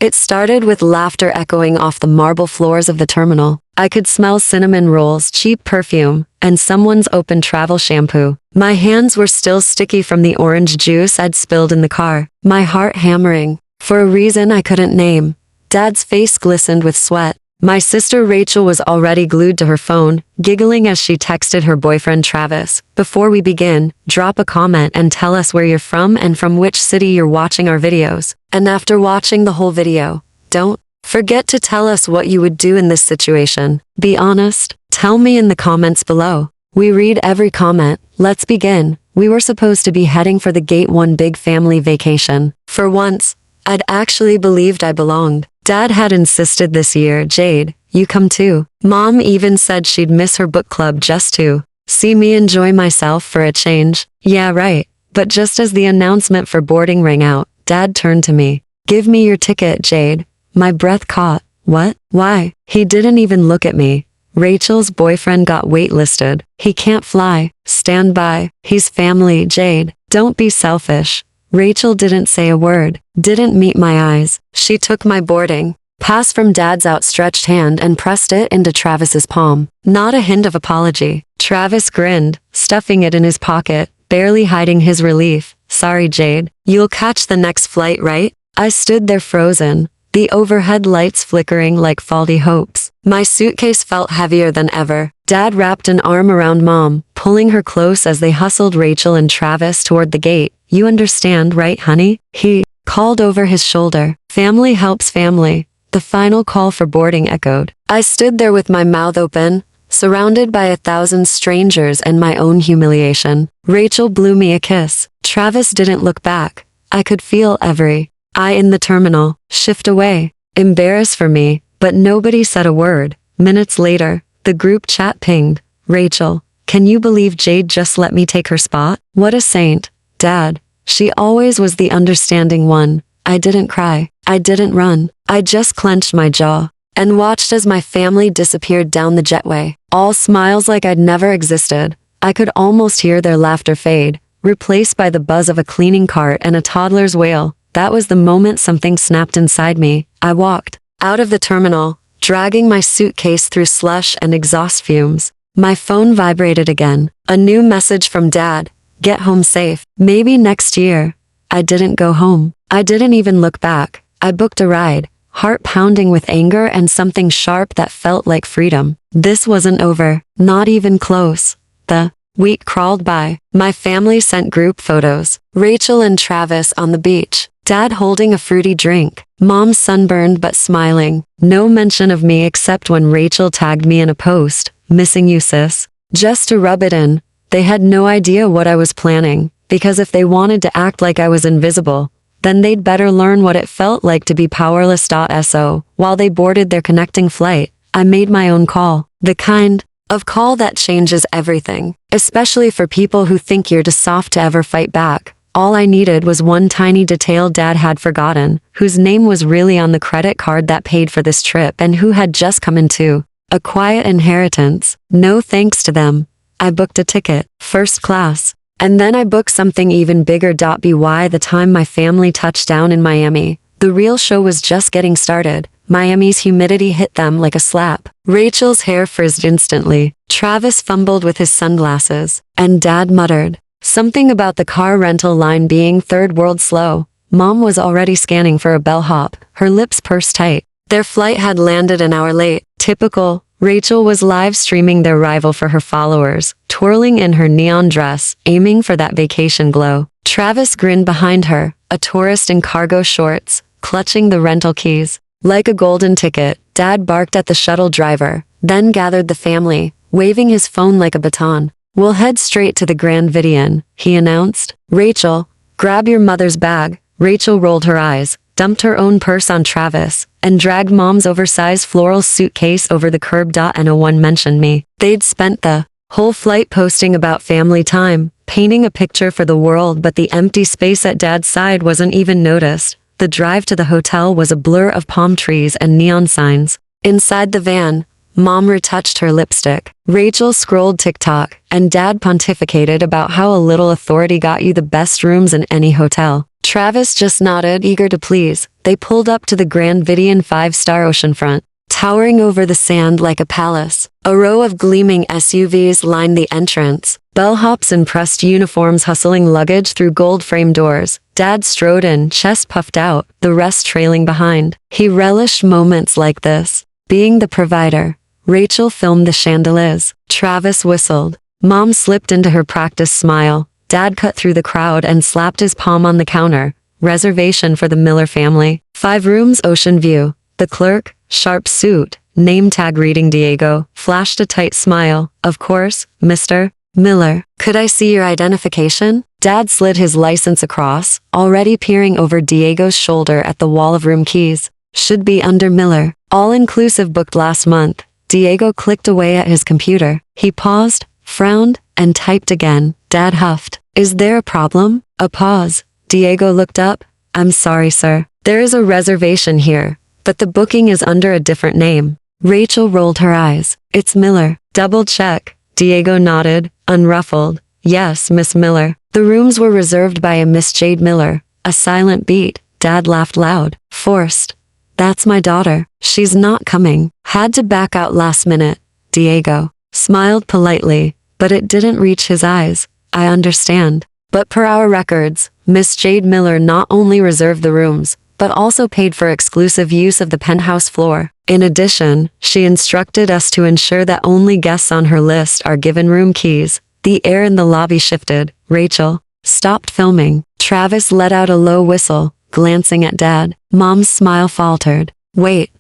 It started with laughter echoing off the marble floors of the terminal. I could smell cinnamon rolls, cheap perfume, and someone's open travel shampoo. My hands were still sticky from the orange juice I'd spilled in the car, my heart hammering. For a reason I couldn't name. Dad's face glistened with sweat. My sister Rachel was already glued to her phone, giggling as she texted her boyfriend Travis. Before we begin, drop a comment and tell us where you're from and from which city you're watching our videos. And after watching the whole video, don't forget to tell us what you would do in this situation. Be honest. Tell me in the comments below. We read every comment. Let's begin. We were supposed to be heading for the Gate 1 big family vacation. For once, I'd actually believed I belonged. Dad had insisted this year, Jade, you come too. Mom even said she'd miss her book club just to see me enjoy myself for a change. Yeah, right. But just as the announcement for boarding rang out, Dad turned to me. Give me your ticket, Jade. My breath caught. What? Why? He didn't even look at me. Rachel's boyfriend got waitlisted. He can't fly. Stand by. He's family, Jade. Don't be selfish. Rachel didn't say a word, didn't meet my eyes. She took my boarding pass from Dad's outstretched hand and pressed it into Travis's palm. Not a hint of apology. Travis grinned, stuffing it in his pocket, barely hiding his relief. Sorry, Jade. You'll catch the next flight, right? I stood there frozen, the overhead lights flickering like faulty hopes. My suitcase felt heavier than ever. Dad wrapped an arm around Mom, pulling her close as they hustled Rachel and Travis toward the gate. You understand, right, honey? He called over his shoulder. Family helps family. The final call for boarding echoed. I stood there with my mouth open, surrounded by 1,000 strangers and my own humiliation. Rachel blew me a kiss. Travis didn't look back. I could feel every eye in the terminal shift away, embarrassed for me, but nobody said a word. Minutes later, the group chat pinged. Rachel, can you believe Jade just let me take her spot? What a saint. Dad, she always was the understanding one. I didn't cry. I didn't run. I just clenched my jaw and watched as my family disappeared down the jetway. All smiles like I'd never existed. I could almost hear their laughter fade, replaced by the buzz of a cleaning cart and a toddler's wail. That was the moment something snapped inside me. I walked out of the terminal, dragging my suitcase through slush and exhaust fumes. My phone vibrated again. A new message from Dad. Get home safe. Maybe next year. I didn't go home. I didn't even look back. I booked a ride, heart pounding with anger and something sharp that felt like freedom. This wasn't over. Not even close. The week crawled by. My family sent group photos. Rachel and Travis on the beach. Dad holding a fruity drink. Mom sunburned but smiling. No mention of me except when Rachel tagged me in a post. Missing you, sis. Just to rub it in. They had no idea what I was planning, because if they wanted to act like I was invisible, then they'd better learn what it felt like to be powerless. So, while they boarded their connecting flight, I made my own call. The kind of call that changes everything, especially for people who think you're too soft to ever fight back. All I needed was one tiny detail Dad had forgotten, whose name was really on the credit card that paid for this trip and who had just come into a quiet inheritance. No thanks to them. I booked a ticket, first class. And then I booked something even bigger. By the time my family touched down in Miami, the real show was just getting started. Miami's humidity hit them like a slap. Rachel's hair frizzed instantly. Travis fumbled with his sunglasses. And Dad muttered something about the car rental line being third world slow. Mom was already scanning for a bellhop, her lips pursed tight. Their flight had landed an hour late. Typical. Rachel was live streaming their arrival for her followers, twirling in her neon dress, aiming for that vacation glow. Travis grinned behind her, a tourist in cargo shorts, clutching the rental keys. Like a golden ticket, Dad barked at the shuttle driver, then gathered the family, waving his phone like a baton. We'll head straight to the Grand Vidian, he announced. Rachel, grab your mother's bag. Rachel rolled her eyes, dumped her own purse on Travis, and dragged Mom's oversized floral suitcase over the curb. No one mentioned me. They'd spent the whole flight posting about family time, painting a picture for the world, but the empty space at Dad's side wasn't even noticed. The drive to the hotel was a blur of palm trees and neon signs. Inside the van, Mom retouched her lipstick. Rachel scrolled TikTok, and Dad pontificated about how a little authority got you the best rooms in any hotel. Travis just nodded, eager to please. They pulled up to the Grand Vidian five-star oceanfront, towering over the sand like a palace. A row of gleaming SUVs lined the entrance, bellhops in pressed uniforms hustling luggage through gold-framed doors. Dad strode in, chest puffed out, the rest trailing behind. He relished moments like this. Being the provider, Rachel filmed the chandeliers. Travis whistled. Mom slipped into her practiced smile. Dad cut through the crowd and slapped his palm on the counter. Reservation for the Miller family. 5 rooms, ocean view. The clerk, sharp suit, name tag reading Diego, flashed a tight smile. Of course, Mr. Miller. Could I see your identification? Dad slid his license across, already peering over Diego's shoulder at the wall of room keys. Should be under Miller. All-inclusive booked last month. Diego clicked away at his computer. He paused, frowned, and typed again. Dad huffed. Is there a problem? A pause. Diego looked up. I'm sorry, sir. There is a reservation here, but the booking is under a different name. Rachel rolled her eyes. It's Miller. Double check. Diego nodded, unruffled. Yes, Miss Miller. The rooms were reserved by a Miss Jade Miller. A silent beat. Dad laughed loud. Forced. That's my daughter. She's not coming. Had to back out last minute. Diego smiled politely, but it didn't reach his eyes. I understand. But per our records, Miss Jade Miller not only reserved the rooms, but also paid for exclusive use of the penthouse floor. In addition, she instructed us to ensure that only guests on her list are given room keys. The air in the lobby shifted. Rachel stopped filming. Travis let out a low whistle, glancing at Dad. Mom's smile faltered. Wait.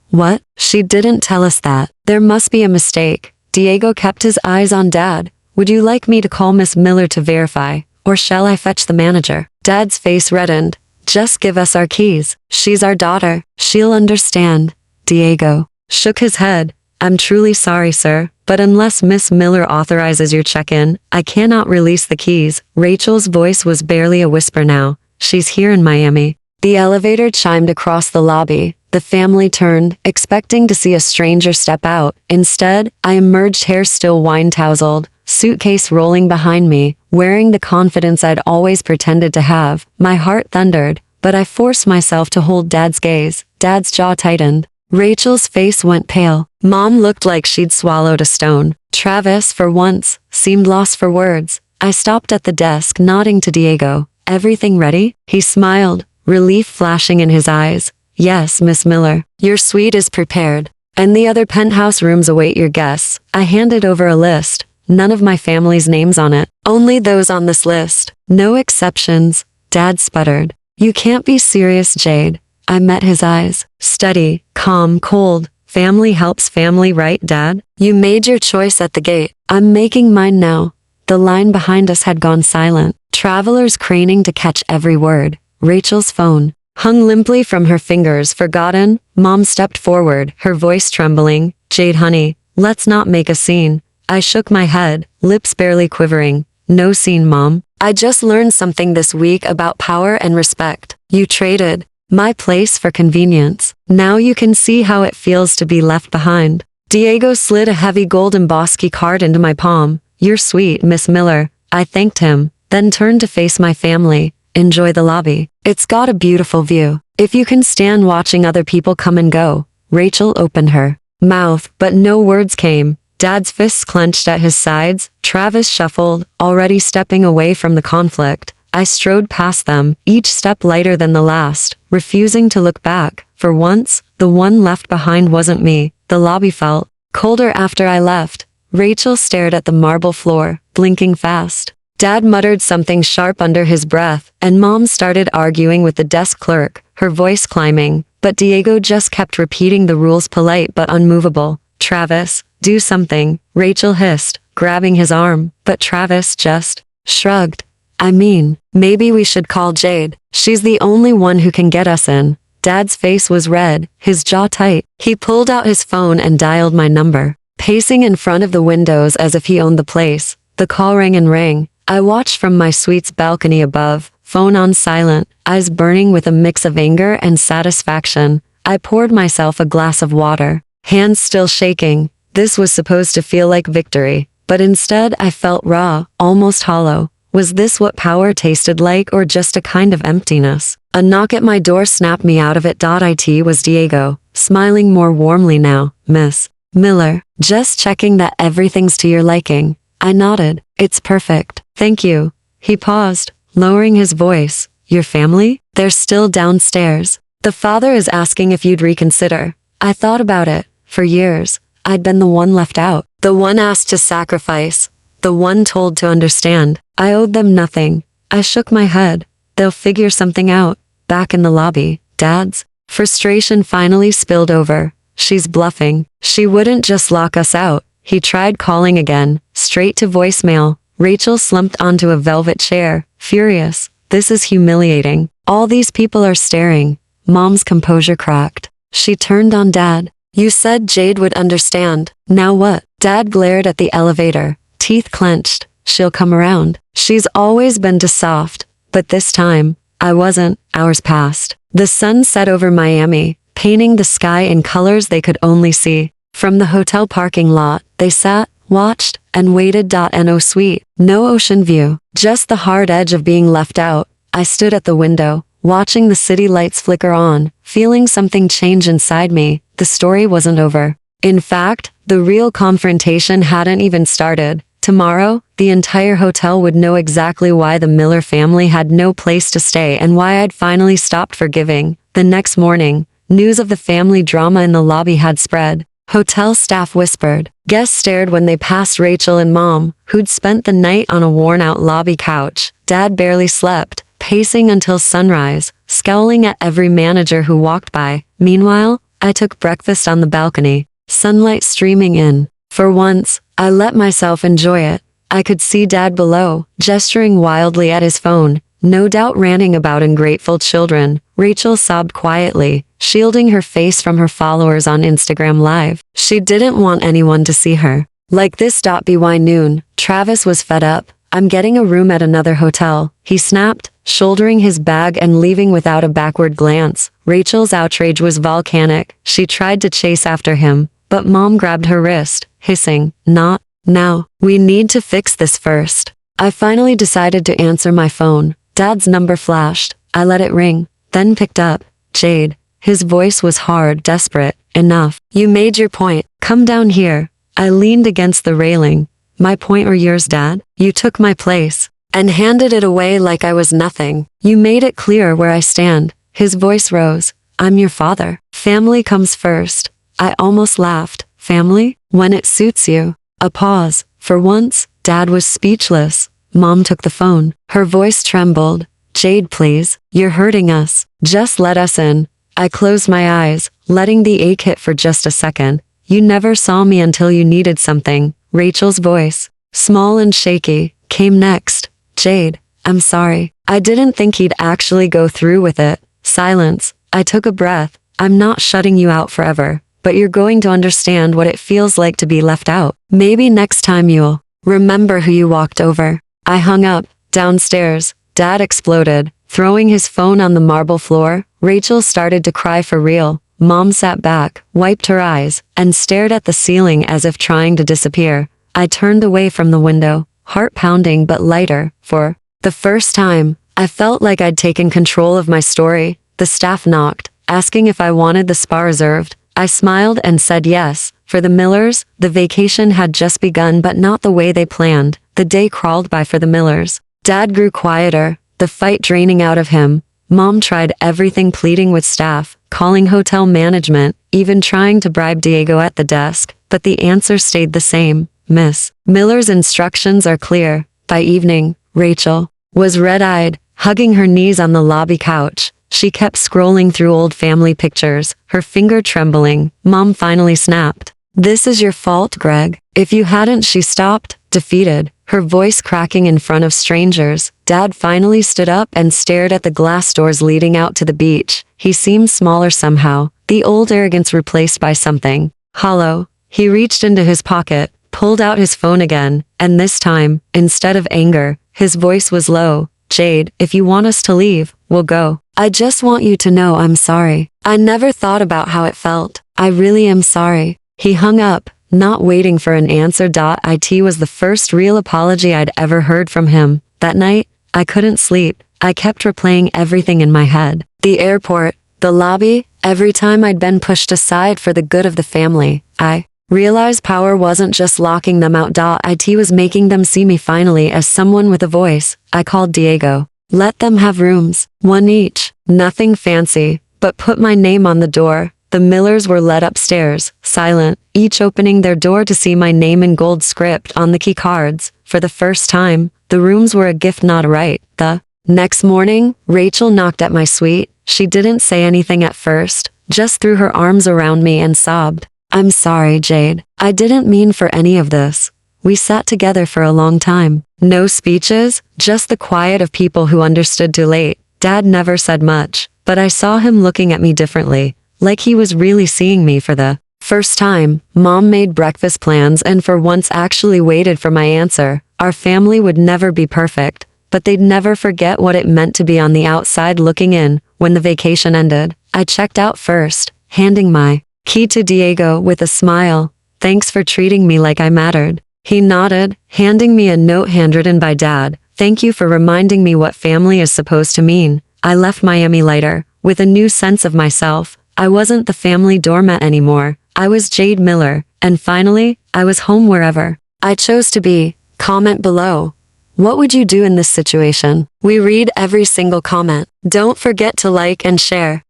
What? She didn't tell us that. There must be a mistake. Diego kept his eyes on Dad. Would you like me to call Miss Miller to verify, or shall I fetch the manager? Dad's face reddened. Just give us our keys. She's our daughter. She'll understand. Diego shook his head. I'm truly sorry, sir, but unless Miss Miller authorizes your check-in, I cannot release the keys. Rachel's voice was barely a whisper now. She's here in Miami. The elevator chimed across the lobby. The family turned, expecting to see a stranger step out. Instead, I emerged, hair still wine-tousled, suitcase rolling behind me, wearing the confidence I'd always pretended to have. My heart thundered, but I forced myself to hold Dad's gaze. Dad's jaw tightened. Rachel's face went pale. Mom looked like she'd swallowed a stone. Travis, for once, seemed lost for words. I stopped at the desk, nodding to Diego. Everything ready? He smiled, relief flashing in his eyes. Yes, Miss Miller. Your suite is prepared, and the other penthouse rooms await your guests. I handed over a list. None of my family's names on it. Only those on this list. No exceptions. Dad sputtered. You can't be serious, Jade. I met his eyes. Steady, calm, cold. Family helps family, right, Dad? You made your choice at the gate. I'm making mine now. The line behind us had gone silent. Travelers craning to catch every word. Rachel's phone hung limply from her fingers, forgotten. Mom stepped forward, her voice trembling. Jade, honey, let's not make a scene. I shook my head, lips barely quivering. No scene, Mom. I just learned something this week about power and respect. You traded my place for convenience. Now you can see how it feels to be left behind. Diego slid a heavy gold embossed card into my palm. You're sweet, Miss Miller. I thanked him, then turned to face my family. Enjoy the lobby. It's got a beautiful view. If you can stand watching other people come and go. Rachel opened her mouth, but no words came. Dad's fists clenched at his sides. Travis shuffled, already stepping away from the conflict. I strode past them, each step lighter than the last, refusing to look back. For once, the one left behind wasn't me. The lobby felt colder after I left. Rachel stared at the marble floor, blinking fast. Dad muttered something sharp under his breath, and Mom started arguing with the desk clerk, her voice climbing. But Diego just kept repeating the rules, polite but unmovable. Travis, do something, Rachel hissed, grabbing his arm. But Travis just shrugged. I mean, maybe we should call Jade. She's the only one who can get us in. Dad's face was red, his jaw tight. He pulled out his phone and dialed my number, pacing in front of the windows as if he owned the place. The call rang and rang. I watched from my suite's balcony above, phone on silent, eyes burning with a mix of anger and satisfaction. I poured myself a glass of water, hands still shaking. This was supposed to feel like victory, but instead I felt raw, almost hollow. Was this what power tasted like or just a kind of emptiness? A knock at my door snapped me out of it. It was Diego, smiling more warmly now. Miss Miller, just checking that everything's to your liking. I nodded. It's perfect. Thank you. He paused, lowering his voice. Your family? They're still downstairs. The father is asking if you'd reconsider. I thought about it. For years, I'd been the one left out, the one asked to sacrifice, the one told to understand. I owed them nothing. I shook my head. They'll figure something out. Back in the lobby, Dad's frustration finally spilled over. She's bluffing. She wouldn't just lock us out. He tried calling again, straight to voicemail. Rachel slumped onto a velvet chair, furious. This is humiliating. All these people are staring. Mom's composure cracked. She turned on Dad. You said Jade would understand. Now what? Dad glared at the elevator, teeth clenched. She'll come around. She's always been too soft. But this time, I wasn't. Hours passed. The sun set over Miami, painting the sky in colors they could only see. From the hotel parking lot, they sat, watched, and waited. No suite, no ocean view, just the hard edge of being left out. I stood at the window, watching the city lights flicker on, feeling something change inside me. The story wasn't over. In fact, the real confrontation hadn't even started. Tomorrow, the entire hotel would know exactly why the Miller family had no place to stay and why I'd finally stopped forgiving. The next morning, news of the family drama in the lobby had spread. Hotel staff whispered. Guests stared when they passed Rachel and Mom, who'd spent the night on a worn-out lobby couch. Dad barely slept, pacing until sunrise, scowling at every manager who walked by. Meanwhile, I took breakfast on the balcony, sunlight streaming in. For once, I let myself enjoy it. I could see Dad below, gesturing wildly at his phone, no doubt ranting about ungrateful children. Rachel sobbed quietly, shielding her face from her followers on Instagram Live. She didn't want anyone to see her. Like this. By noon, Travis was fed up. I'm getting a room at another hotel, he snapped, shouldering his bag and leaving without a backward glance. Rachel's outrage was volcanic. She tried to chase after him, but Mom grabbed her wrist, hissing, Not now. We need to fix this first. I finally decided to answer my phone. Dad's number flashed. I let it ring, then picked up. Jade. His voice was hard, desperate. Enough. You made your point. Come down here. I leaned against the railing. My point or yours, Dad? You took my place and handed it away like I was nothing. You made it clear where I stand. His voice rose. I'm your father. Family comes first. I almost laughed. Family? When it suits you. A pause. For once, Dad was speechless. Mom took the phone. Her voice trembled. Jade, please. You're hurting us. Just let us in. I closed my eyes, letting the ache hit for just a second. You never saw me until you needed something. Rachel's voice, small and shaky, came next. Jade, I'm sorry. I didn't think he'd actually go through with it. Silence. I took a breath. I'm not shutting you out forever, but you're going to understand what it feels like to be left out. Maybe next time you'll remember who you walked over. I hung up. Downstairs, Dad exploded, throwing his phone on the marble floor. Rachel started to cry for real. Mom sat back, wiped her eyes, and stared at the ceiling as if trying to disappear. I turned away from the window, heart pounding but lighter. For the first time, I felt like I'd taken control of my story. The staff knocked, asking if I wanted the spa reserved. I smiled and said yes. For the Millers, the vacation had just begun, but not the way they planned. The day crawled by for the Millers. Dad grew quieter, the fight draining out of him. Mom tried everything, pleading with staff, calling hotel management, even trying to bribe Diego at the desk, but the answer stayed the same. Miss Miller's instructions are clear. By evening, Rachel was red-eyed, hugging her knees on the lobby couch. She kept scrolling through old family pictures, her finger trembling. Mom finally snapped. This is your fault, Greg. If you hadn't. She stopped, defeated, her voice cracking in front of strangers. Dad finally stood up and stared at the glass doors leading out to the beach. He seemed smaller somehow, the old arrogance replaced by something hollow. He reached into his pocket, pulled out his phone again, and this time, instead of anger, his voice was low. Jade, if you want us to leave, we'll go. I just want you to know I'm sorry. I never thought about how it felt. I really am sorry. He hung up, not waiting for an answer. It was the first real apology I'd ever heard from him. That night, I couldn't sleep. I kept replaying everything in my head. The airport, the lobby, every time I'd been pushed aside for the good of the family. I realized power wasn't just locking them out. It was making them see me finally as someone with a voice. I called Diego. Let them have rooms, one each. Nothing fancy, but put my name on the door. The Millers were led upstairs, silent, each opening their door to see my name in gold script on the key cards. For the first time, the rooms were a gift, not a right. The next morning, Rachel knocked at my suite. She didn't say anything at first, just threw her arms around me and sobbed. I'm sorry, Jade. I didn't mean for any of this. We sat together for a long time. No speeches, just the quiet of people who understood too late. Dad never said much, but I saw him looking at me differently, like he was really seeing me for the first time. Mom made breakfast plans and for once actually waited for my answer. Our family would never be perfect, but they'd never forget what it meant to be on the outside looking in. When the vacation ended, I checked out first, handing my key to Diego with a smile. Thanks for treating me like I mattered. He nodded, handing me a note handwritten by Dad. Thank you for reminding me what family is supposed to mean. I left Miami later, with a new sense of myself. I wasn't the family doormat anymore. I was Jade Miller, and finally, I was home wherever I chose to be. Comment below. What would you do in this situation? We read every single comment. Don't forget to like and share.